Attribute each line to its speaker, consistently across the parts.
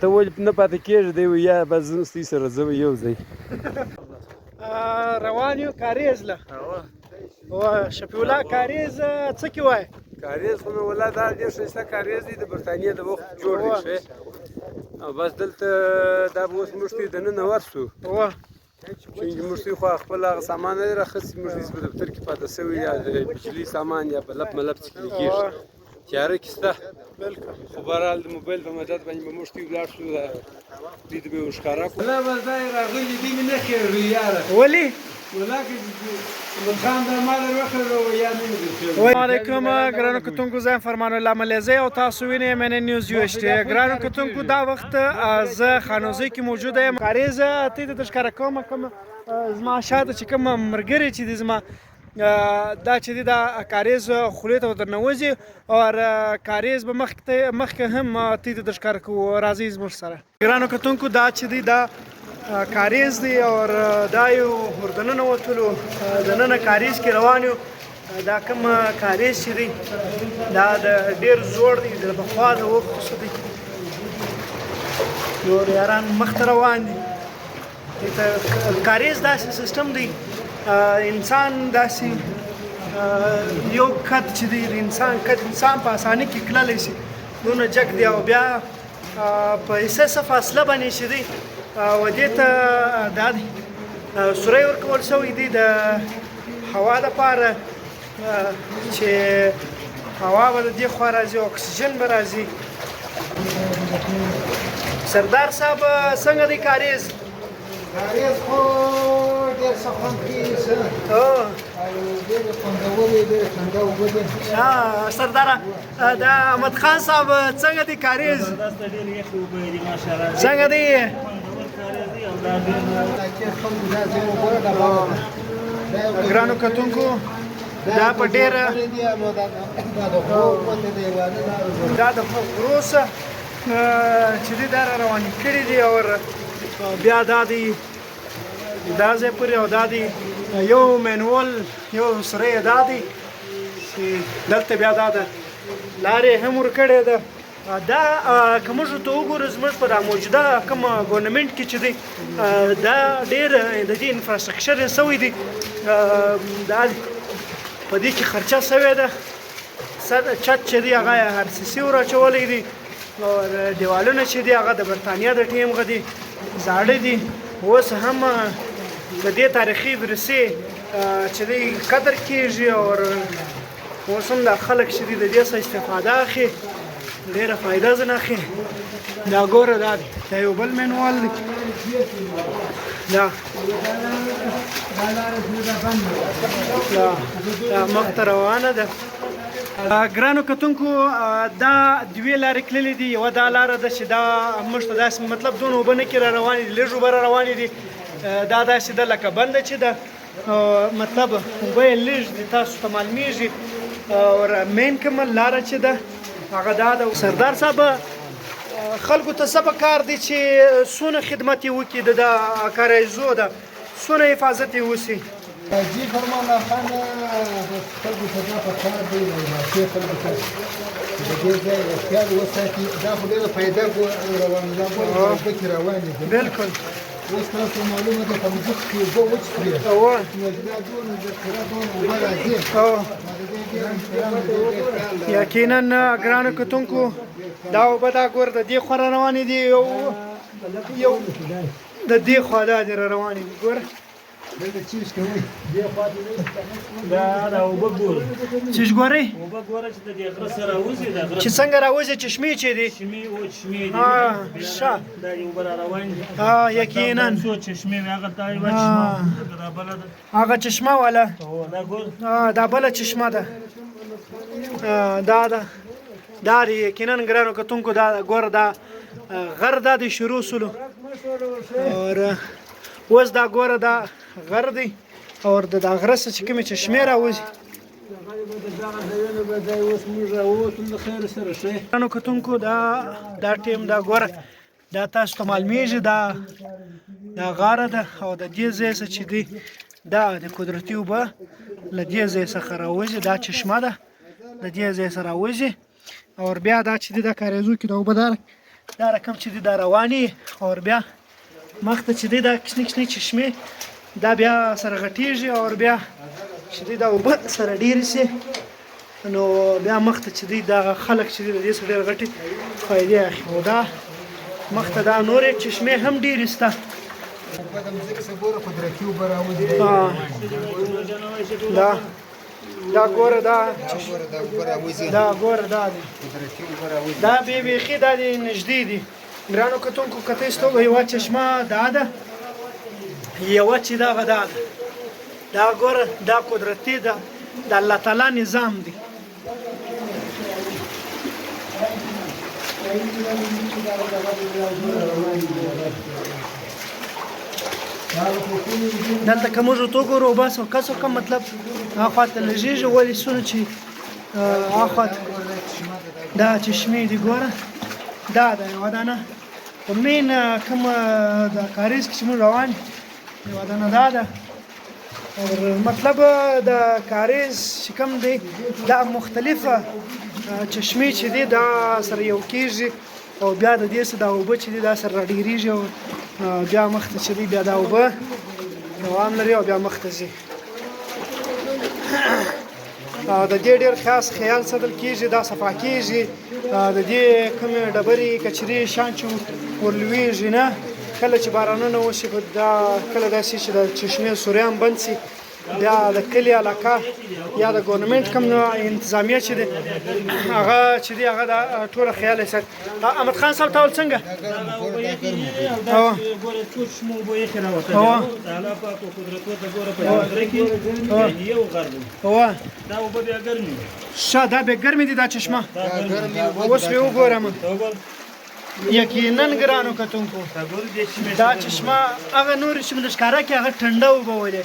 Speaker 1: ته ولې نه پاتې کېږي دی وایي یا بس زه ستاسو سره ځم یو ځای
Speaker 2: روان یو کاریز له شفیع الله کاریز څه کې وایي
Speaker 1: کاریز خو مې والله دا ډېر ښایسته کاریز دی د برټانیې د وخت جوړ دی ښه او بس دلته دا به اوس موږ ته دننه ورسو چونکې موږ ته خو خپل هغه سامان نه دی راخیستی موږ داسې په دفتر کې پاته سوي یا د بجلي سامان یا بلب ملب څه کې کېږي تیاره کې شته خو بهرحال د موبایل په مدد باندې به موږ ته ولاړ شو دوی ته به یې ښکاره کړو والله بس دا یې راغلي دي مې نه ښېږي یاره
Speaker 2: ولې
Speaker 1: والله که خان دا ما در وکړو یا نه مې درښېږي
Speaker 2: السلام علیکم ګرانو کتونکو زه فرمان الله ملیزی او تاسو وینئ MN نیوز UHT ګرانو کتونکو دا وخت زه خانوزۍ کې موجوده یم کاریز ته د ښکاره کوم کوم زما شاته چې کوم ملګري چې دي زما دا چې دی دا کاریز خولې ته درنوځي او کاریز به مخکې هم ته د ښکاره کوو راځئ زموږ سره ګرانو کتونکو دا چې دی دا کاریز دی او دا یو وردننه وتلو دننه کاریز کې روان یو دا کوم کاریز چې دی دا د ډېر زوړ دی د پخوا د وخت څه دی نور یاران مخته روان دي کاریز داسې سیستم دی انسان داسې یو کد چې دی انسان په اسانۍ کې کللی شي دونه جګ دی او بیا په حساسه فاصله باندې چې دی و دې ته دا دی سوری ورکول شوی دی د هوا دپاره چې هوا به د دې خوا راځي اکسیجن به راځي سردار صاحب څنګه دی کاریز
Speaker 3: کاریز خو ډېر ښه خوند کوي ډېرې خوندورې ډېرې ټنډه اوبه دي
Speaker 2: سرداره دا احمد خان صاحب څنګه دی کاریز څنګه دی ګرانو کتونکو دا په ډېره دا د غرو څخه چې دی دا را روانې کړي دي او بیا دا دی دا ځای پورې او دا دی یو مینوال یو سری دا دی چې دلته بیا دا ده لارې هم ورکړې ده دا که موږ ته وګورو زموږ په دا موجوده کوم ګورنمنټ کې چې دی دا ډېر د دې انفراسټرکچر یې سوی دی دا په دې کې خرچه سوې ده چت چې دی هغه یې RCC وراچولی دی او دیوالونه چې دی هغه د برټانیا د ټیم هغه دی زاړه دي اوس هم د دې تاریخي ورثې چې دی قدر کېږي او اوس هم دا خلک چې دي د دې څخه استفاده اخلي ډېره فایده ځنه اخلي دا ګوره دا دی دا یو بل مینوال دی دا مخته روانه ده ګرانو کتونکو دا دوې لارې تللې دي یوه دا لاره ده چې دا موږ ته داسې مطلب دونه اوبه نه کې را روانې دي لږ اوبه را روانې دي دا داسې ده لکه بنده چې ده مطلب اوبه یې لږ دي تاسو ته معلومیږي او مین کومه لاره چې ده هغه دا ده سردار صاحب خلکو ته څه پکار دي چې څونه خدمت یې وکړي د کاریزو ده څونه حفاظت یې وشي
Speaker 3: جی فرمان الله خان خلکو ته دا پکار دی چې خلکو ته د دې ځای احتیاط وساتي دا خو ډېره فایده روانه ده اوبه کې روانې دي
Speaker 2: بالکل
Speaker 3: اوس تاسو معلومه ده په ځمکه کې اوبه وچښي نو دا دونه ذخیره دونه اوبه راځي
Speaker 2: یقینا ګرانو کتونکو دا اوبه دا ګور د دې خوا را روانې دي یو د دې خوا دا دې را روانې دي ګوره
Speaker 4: دا اوبه ګوره
Speaker 2: چیش ګورئ
Speaker 4: اوبه ګوره چې د دې غره سره راوځي
Speaker 2: چې څنګه راوځي چشمې چې دي
Speaker 4: چشمې دي
Speaker 2: ښه
Speaker 4: دا اوبه را روان دي
Speaker 2: یقینا
Speaker 4: څو چشمې وي هغه دا یوه چشمه دا بله ده
Speaker 2: هغه چشمه والا
Speaker 4: دا ګور
Speaker 2: دا بله چشمه ده دا دی یقینا ګرانو کتونکو دا ګوره دا غر دا دی شروع سلو اوس دا ګوره دا غر دی او د غره څخه چې کومې چشمې راوځي ګرانو کتونکو دا ټیم دا ګوره دا تاسو ته معلومیږي دا غاره ده او د دې ځای څخه چې دی دا د قدرتي اوبه له دې ځای څخه راوځي دا چشمه ده د دې ځای څخه راوځي او بیا دا چې دی دا کاریزو کې د اوبه دا رقم چې دی دا رواني او بیا مخته چې دی دا کشنې کشنې چشمې دا بیا سره غټیږي او بیا چې دی دا اوبه سره ډېرې سي نو بیا مخته چې دی دا خلک چې دی د دې سره ډېر غټې فایدې اخلي او دا مخته دا نورې چشمې هم ډېرې شته دا ګوره دا ګوره دا دی دا بیخي دا دی نږدې دي ګرانو کتونکو کته ستوګو یوه چشمه دا ده یوه چې دغه دا ده دا ګوره دا قدرتي ده د الله تعالی نظام دی دلته که موږ ورته وګورو بس کس کم مطلب هاخوا ته لږیږي ولې څونه چې هاخوا دا چشمې دي ګوره دا ده یوه دانه په مین کوم د کاریز کې چې موږ روان یوه دانه دا ده مطلب د کاریز چې کوم دی دا مختلفه چشمې چې دی دا سره یو کېږي او بیا د دې څخه دا اوبه چې دی دا سره راډېرېږي او بیا مخته چې دی بیا دا اوبه دوام لري او بیا مخته ځي د دې ډېر خاص خیال ساتل کېږي دا صفا کېږي د دې کومې ډبرې کچرې شان چې ورلوېږي نه کله چې بارانونه وشي دا کله داسې چې د چشمې سوریان بند شي بیا د کلي علاقه یا د ګورنمنټ کوم انتظامیه چې دی هغه چې دی هغه د ټوله خیال یې ساتي احمد خان صاحب ته څنګه ښه دا بیا ګرمې دي دا چشمه اوس مې وګورم یقینا ګرانو کتونکو دا چشمه هغه نورې چې موږ ښکاره کړي هغه ټنډه اوبه ولې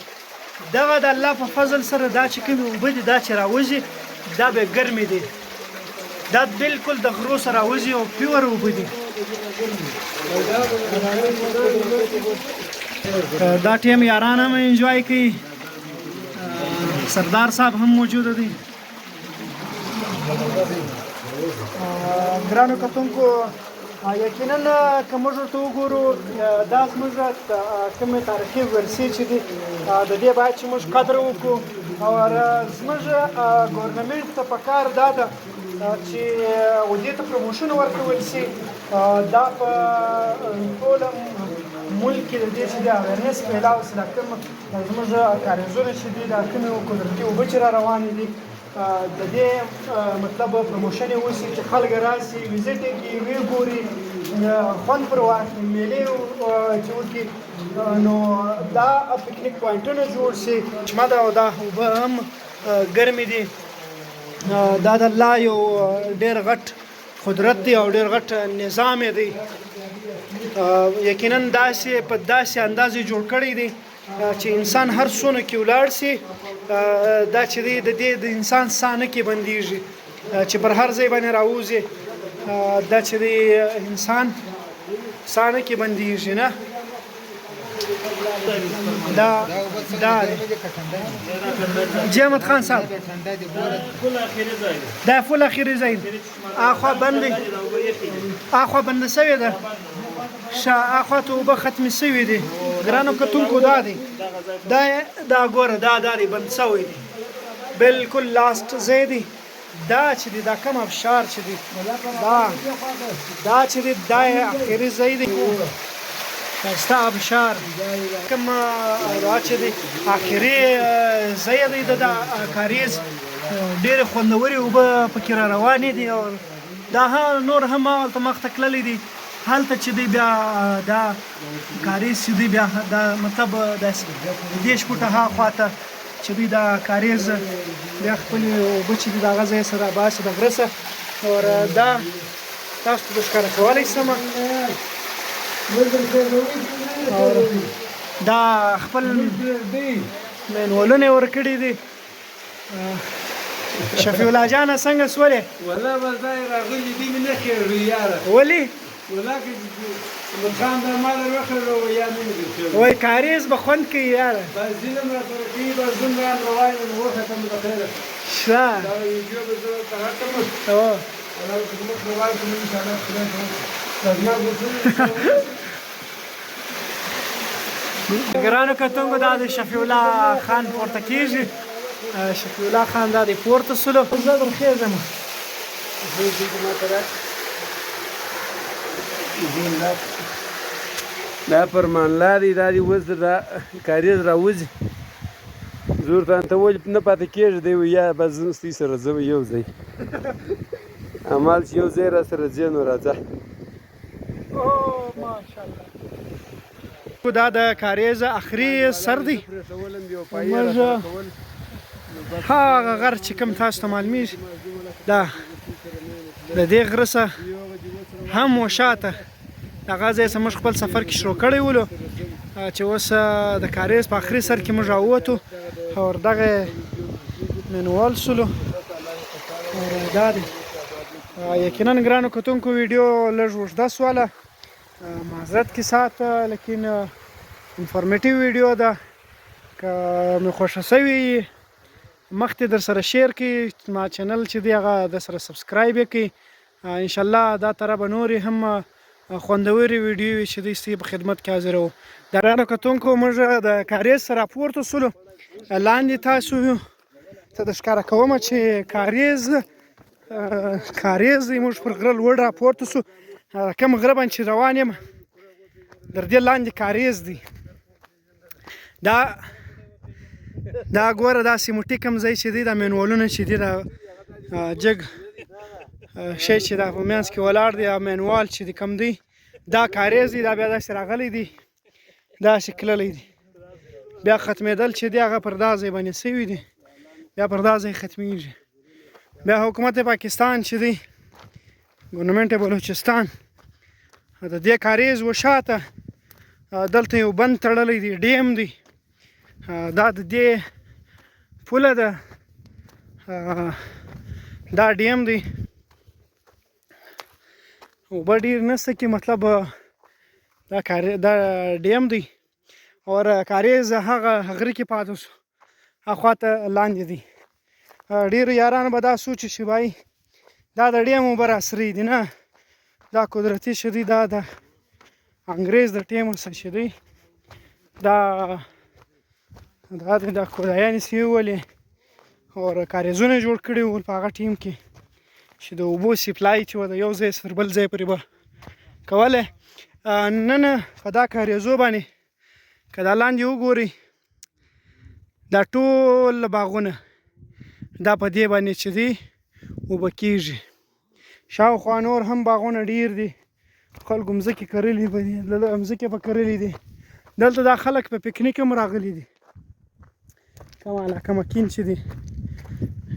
Speaker 2: دغه د الله په فضل سره دا چې کومې اوبه دي دا چې راوځي دا به ګرمې دي دا بالکل د غرو سره راوځي او پیور اوبه دي دا ټیم یاران هم انجوای کوي سردار صاحب هم موجود دي ګرانو کتونکو یقینا که موږ ورته وګورو دا زموږ کومې تاریخي ورثې چې دي د دې باید چې موږ قدر وکړو او زموږ ګورنمنټ ته پکار دا ده چې دې ته پروموشن ورکول شي دا په ټول ملک کې د دې چې د اویرنس پیلاو شي دا کوم زموږ کاریزونه چې دي دا کومې قدرتي اوبه چې را روانې دي د دې مطلب پروموشن یې وشي چې خلک راشي ویزټ یې کړي ویې ګوري خوند پر واخلي میلې چې وکړي نو دا پکنیک پوینټونه جوړ شي چشمه ده او دا اوبه هم ګرمې دي دا د الله یو ډېر غټ قدرت دی او ډېر غټ نظام یې دی یقینا داسې په داسې اندازې جوړ کړی دی چې انسان هر څونه کې ولاړ شي دا چې دی د دې د انسان ساه نه کې بندېږي چې پر هر ځای باندې راوځي دا چې دی انسان ساه نه کې بندېږي نه دا جامد خان صاحب دا فل اخیری ځای اخوا بندې اخوا بند شوې ده اخوا ته اوبه ختمې شوې دي ګرانو کتونکو دا دی دا ګوره دا دی بند شوی دی بالکل لاست ځای دی دا چې دی دا کم ابشار چې دی دا چې دی دا اخیری ځای دی ستا ابشار کوم دا چې دی اخري ځای دی د کاریز ډېرې خوندورې اوبه پکې را روانې دي او دا نور هم هلته مخته تللي دي هلته چې دی بیا دا کاریز چې دی بیا دا مطلب داسې دېرش فوټه هاخوا ته چې دوی دا کاریز بیا خپلې اوبه چې دي د هغه ځای سره باسي د غره څخه او دا تاسو ته ښکاره کولی شم دا خپل مینولونه ورکړي دي شفیع الله جانه څنګه سولې
Speaker 1: والله بس دا راغلي دي مې نه خېړو یاره
Speaker 2: ولې
Speaker 1: ولکه مخان دا مال وخړو یا نه دي
Speaker 2: وای کاریز به خوند کوي یاره
Speaker 1: بس ځینم را ترکی بس زم را روای نو وخته مې بخیره
Speaker 2: ښه
Speaker 1: دا یو به زه ته راټم
Speaker 2: او
Speaker 1: الله دې موږ روای کوم ان شاء الله
Speaker 2: ګرانو کتونکو دا د شفیع الله خان پورته کېږي. شفیع الله خان دا د پورته سولو زه درخېږم.
Speaker 1: دا فرمانلا دی دا دی اوس دا کاریز راوځي زور ته ولې نه پاتې کېږي دی یا به زه ستاسو سره ځم یو ځای عمل چې یو ځای را سره ځې نو راځه.
Speaker 2: دا د کاریز اخري سر دی. موږ هغه غر چې کوم تاسو ته معلومیږي دا د دې غره څخه هم وشاته هغه ځای څخه موږ خپل سفر کې شروع کړی ولو چې اوس د کاریز په اخري سر کې موږ راووتو او دغه منوال سولو دا دی. یقینا ګرانو کتونکو ویډیو لږ اوږده سوله معذرت کې ساته لیکن انفارمیټیو ویډیو ده. که مې خوښه سوي مخکې در سره شیر کړي ما چینل چې دی هغه در سره سبسکرایب یې کړي. انشاءالله دا طرح به نورې هم خوندورې ویډیو چې دی ستاسو په خدمت کې حاضر وو. ګرانو کتونکو موږ د کاریز سره پورته سولو لاندې تاسو ته د ښکاره کومه چې کاریز دی موږ پر غره لوړ راپورته سو. کوم غره باندې چې روان یم در دې لاندې کاریز دی. دا ګوره دا سیموټي کوم ځای چې دی دا مینوالونه چې دی دا جګ شی چې دا په منځ کې ولاړ دی مینوال چې دی کوم دی دا کاریز دی. دا بیا داسې راغلی دی داسې کللی دی بیا ختمېدل چې دی هغه پر دا ځای باندې سوي دی بیا پر دا ځای ختمیږي. بیا حکومت پاکستان چې دی ګورنمنټ بلوچستان د دې کاریز وشاته دلته یو بند تړلی دی ډیم دی. دا د دې پوله ده دا ډیم دی اوبه ډېر نشته کې مطلب دا ډیم دی او کاریز هغه غره کې پاتې شو هخوا ته لاندې دی. ډېرو یارانو به دا سوچ چې وایي دا د ډیم اوبه راسري دي نه دا قدرتي چې دی دا د انګریز د ټیمو څخه چې دی دا کودایانې سوي ولې او کاریزونه جوړ کړي ول په هغه ټیم کې چې د اوبو سپلای چې و د یو ځای تر بل ځای پورې به کولی. نن په دا کاریزو باندې که دا لاندې وګورئ دا ټول باغونه دا په دې باندې چې دی اوبه کېږي. شاوخوا نور هم باغونه ډېر دي خلکو مځکې کرلي مځکې په کرلي دي. دلته دا خلک په پکنیک هم راغلي دي کوم علاقه مکین چې دی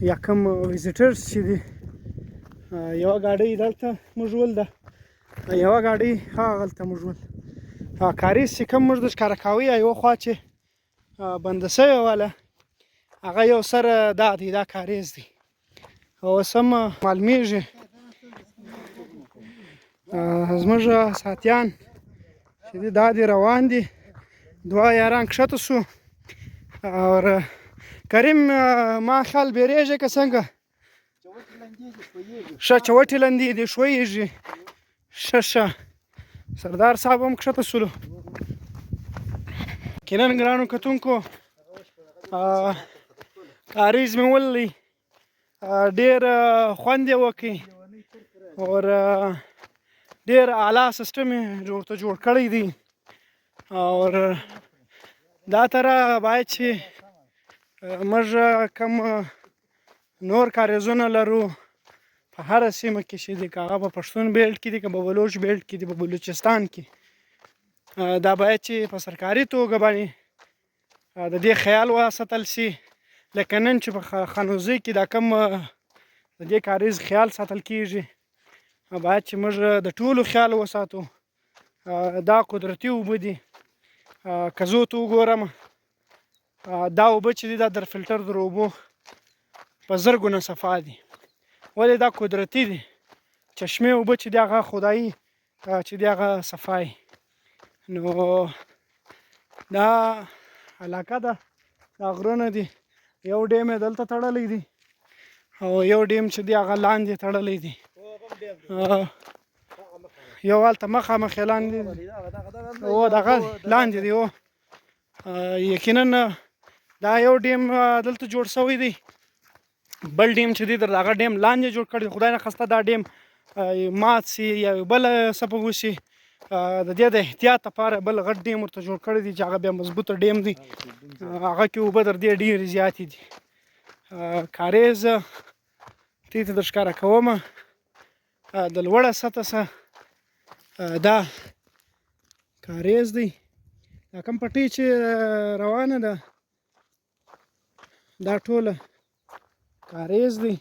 Speaker 2: یا کوم ویزیټرز چې دی. یوه ګاډۍ دلته موږ ول ده یوه ګاډۍ هغلته موږ ول کاریز چې کوم موږ د ښکاره کوي یوه خوا چې بنده سوې واله هغه یو سر دا دی دا کاریز دی. اوس هم معلومیږي زموږ ساتیان چې دی دا دی روان دي دوه یاران کښته سو او کریم ما خیال بیریږي که څنګه ښه چوټې لندې دي ښویږي ښه سردار صاحب هم کښته سولو. یقینا ګرانو کتونکو کاریز مې وللی ډېر خوند یې وکړي او ډېر اعلی سیسټم یې ورته جوړ کړی دی او دا طرح باید چې موږ کوم نور کاریزونه لرو په هره سیمه کې چې دی که هغه په پښتون بیلټ کې دی که په بلوچ بیلټ کې دی په بلوچستان کې دا باید چې په سرکاري توګه باندې د دې خیال وساتل شي. لکه نن چې په خانوزۍ کې دا کوم د دې کاریز خیال ساتل کېږي باید چې موږ د ټولو خیال وساتو. دا قدرتي اوبه دي که زه ورته وګورم دا اوبه چې دي دا در فلټر در اوبو په 1000 ګونه صفا دي ولې دا قدرتي دي. چشمې اوبه چې دي هغه خدایي چې دي هغه صفا نو دا علاقه ده دا غرونه دي یو ډیم یې دلته تړلی دی او یو ډیم چې دی هغه لاندې تړلی دی. یو هلته مخامخ یې لاندې او دغه لاندې دی یقینا دا یو ډیم دلته جوړ شوی دی بل ډیم چې دی تر دغه ډیم لاندې جوړ کړی خدای نه خسته دا ډیم مات سي یا بل څه په وشي د دې د احتیاط لپاره بل غټ ډیم ورته جوړ کړی دی چې هغه بیا مضبوطه ډیم دی هغه کې اوبه تر دې ډېرې زیاتې دي کاریز دې ته در ښکاره کومه د لوړه سطحه څخه دا کاریز دی دا کوم پټۍ چې روانه ده دا ټوله کاریز دی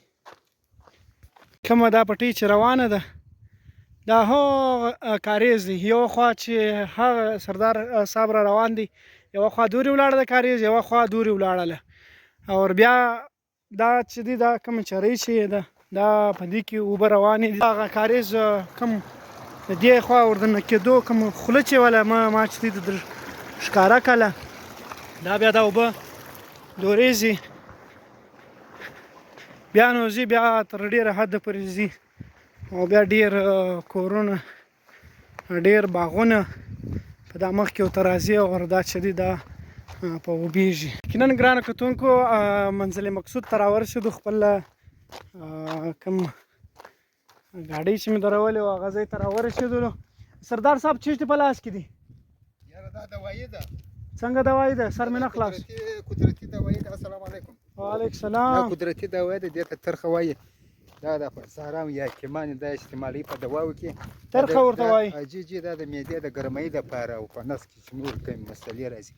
Speaker 2: کومه دا پټۍ چې روانه ده دا هغه کاریز دی یو خوا چې هغه سردار صاحب را روان دی یوه خوا دورې ولاړه ده کاریز یوه خوا دورې ولاړله او بیا دا چې دی دا کوم چرۍ چې ده دا په دې کې اوبه روانې دي هغه کاریز کوم د دې خوا وردننه کېدو کوم خوله چې وله ما چې دی در ښکاره کړله دا بیا دا اوبه دورېږي بیا نو ځي بیا تر ډېره حده پورې ځي او بیا ډېر کورونه ډېر باغونه په دا مخکې ورته راځي او دا چې دی دا په اوبېږي یقینا ګرانو کتونکو منزل مقصود ته راورسېدو خپل کوم ګاډۍ چې مې درولې وه هغه ځای ته راورسېدلو سردار صاحب چیشتې په لاس کې دي
Speaker 3: یاره دا دوایي ده
Speaker 2: څنګه دوایي ده سر مې نه خلاص
Speaker 3: قدرتي دوایي ده السلام علیکم
Speaker 2: وعلیکم
Speaker 3: دا
Speaker 2: السلام
Speaker 3: قدرتي دوایي ده دې ته ترخه وایي دا د سارام یا کمان دا استعمالي په دواو کې
Speaker 2: ترخه ورته وایي
Speaker 3: جی دا د معدې د ګرمۍ دپاره او په نس کې چې نور کوم مسلې راځي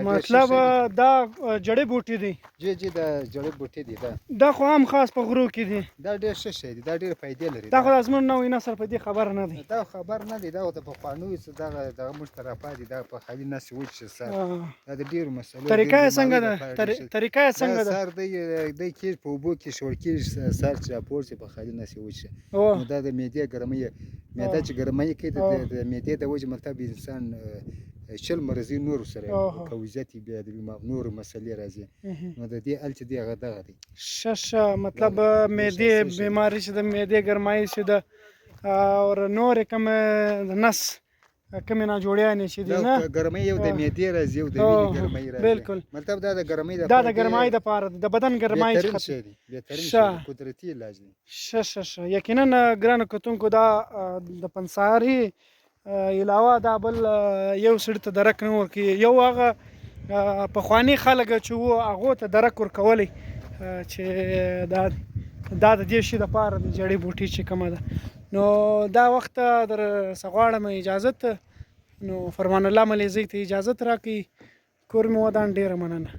Speaker 2: مطلب دا جړې بوټي دي
Speaker 3: جی دا جړې بوټي دي
Speaker 2: دا خو هم خاص په غرو کې دي
Speaker 3: دا ډېر ښه شی دی دا ډېر فایدې لري
Speaker 2: دا خو زموږ نوی نسل په دې خبر نه دی
Speaker 3: دا خبر نه دی دا د پخوانیو څه دغه موږ ته راپاتې دا په خالي نس وچ سر دا د ډېرو مسلو
Speaker 2: طریقه یې څنګه ده طریقه یې څنګه ده
Speaker 3: سر دی کېږي په اوبو کې شور کېږي سر چې راپورته په خالي نس وچ شي نو دا د معدې ګرمۍ معده چې ګرمۍ کوي د معدې د وجې مطلب انسان شل مرضي نور سره کوزت بیا د نور مسلې راځي نو د دې ال چې دی هغه دغه دی
Speaker 2: شه مطلب معدې بیماری چې د معدې ګرمایي چې د او نور کوم نس کوم نه جوړیانې چې دي نه
Speaker 3: ګرمۍ یو د معدې راځي او د وینې ګرمۍ راځي
Speaker 2: بالکل
Speaker 3: مطلب دا د ګرمۍ
Speaker 2: دا د ګرمۍ د پاره د بدن ګرمۍ
Speaker 3: څخه بهترین قدرتي علاج دی
Speaker 2: شه یقینا ګرانو کتونکو دا د پنساري علاوه دا بل یو سړي ته درک نه ورکوي یو هغه پخواني خلک چې وو هغو ته درک ورکولی چې دا د دې شي دپاره د جړۍ بوټي چې کومه ده نو دا وخت در څه غواړم اجازت نو فرمان الله ملیزۍ ته اجازت راکړي کور مې ودان ډېره مننه